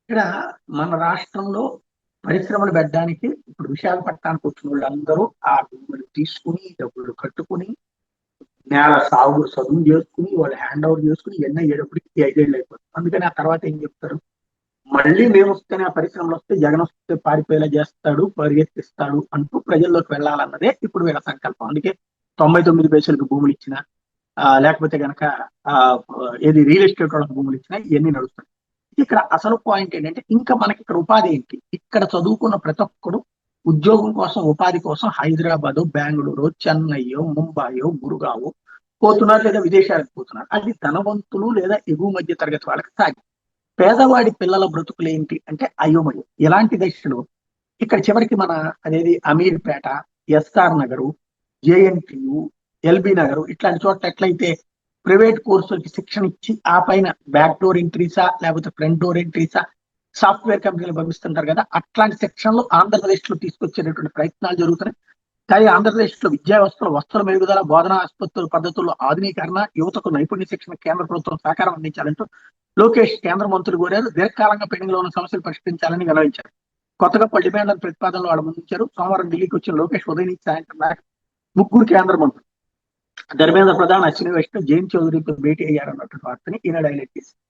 ఇక్కడ మన రాష్ట్రంలో పరిశ్రమలు పెట్టడానికి ఇప్పుడు విశాఖపట్నానికి వచ్చిన వాళ్ళందరూ ఆ భూములు తీసుకుని డబ్బులు కట్టుకుని నేల సాగు చదువు చేసుకుని వాళ్ళు హ్యాండ్ ఓవర్ చేసుకుని ఇవన్నీ అయ్యేటప్పటికి 5 ఏళ్ళు అయిపోతుంది. అందుకని ఆ తర్వాత ఏం చెప్తారు, మళ్ళీ మేము వస్తేనే ఆ పరిశ్రమలు వస్తే జగన్ వస్తే పారిపోయేలా చేస్తాడు, పరిగెత్తిస్తాడు అంటూ ప్రజల్లోకి వెళ్ళాలన్నదే ఇప్పుడు వీళ్ళ సంకల్పం. అందుకే 99 పైసలకు భూములు ఇచ్చిన, లేకపోతే గనక ఆ ఏది రియల్ ఎస్టేట్ వాళ్ళకి భూములు ఇచ్చినా ఇవన్నీ నడుస్తాయి. ఇక్కడ అసలు పాయింట్ ఏంటంటే ఇంకా మనకి ఇక్కడ ఉపాధి ఏంటి, ఇక్కడ చదువుకున్న ప్రతి ఒక్కడు ఉద్యోగం కోసం ఉపాధి కోసం హైదరాబాద్, బెంగళూరు, చెన్నై, ముంబై, గురుగావ్ పోతున్నారు, లేదా విదేశాలకు పోతున్నారు. అది ధనవంతులు లేదా ఎగువ మధ్య తరగతి వాళ్ళకి సాధ్యం. పేదవాడి పిల్లల బ్రతుకులు ఏంటి అంటే అయోమయం. ఇలాంటి దశలో ఇక్కడ చివరికి మన అనేది Ameerpet, SR Nagar, JNTU, LB Nagar ఇట్లాంటి చోట్ల ఎట్లయితే ప్రైవేట్ కోర్సులకి శిక్షణ ఇచ్చి ఆ పైన బ్యాక్ డోర్ ఎంట్రీసా లేకపోతే ఫ్రంట్ డోర్ ఎంట్రీసా సాఫ్ట్వేర్ కంపెనీలు పంపిస్తుంటారు కదా, అట్లాంటి శిక్షణలు ఆంధ్రప్రదేశ్ లో తీసుకొచ్చేటటువంటి ప్రయత్నాలు జరుగుతున్నాయి. కానీ ఆంధ్రప్రదేశ్ లో విద్యా వ్యవస్థలో వస్త్ర మెరుగుదల, బోధనా ఆసుపత్రుల పద్ధతుల్లో ఆధునీకరణ, యువతకు నైపుణ్య శిక్షణ కేంద్ర ప్రభుత్వం సహకారం అందించాలంటూ లోకేష్ కేంద్ర మంత్రులు కోరారు. దీర్ఘకాలంగా పెండింగ్ లో ఉన్న సమస్యలు పరిష్కరించాలని వెల్లడించారు. కొత్తగా పలు డిమాండ్ల ప్రతిపాదనలు వాళ్ళు ముందుంచారు. సోమవారం ఢిల్లీకి వచ్చిన లోకేష్ ఉదయం నుంచి సాయంత్రం దాకా ముగ్గురు కేంద్ర మంత్రులు ధర్మేంద్ర ప్రధాన్, అశ్విని వైష్ణవ్, జయంత్ చౌదరితో భేటీ అయ్యారన్నటువంటి వార్తని ఈనాడు హైలైట్ చేసింది.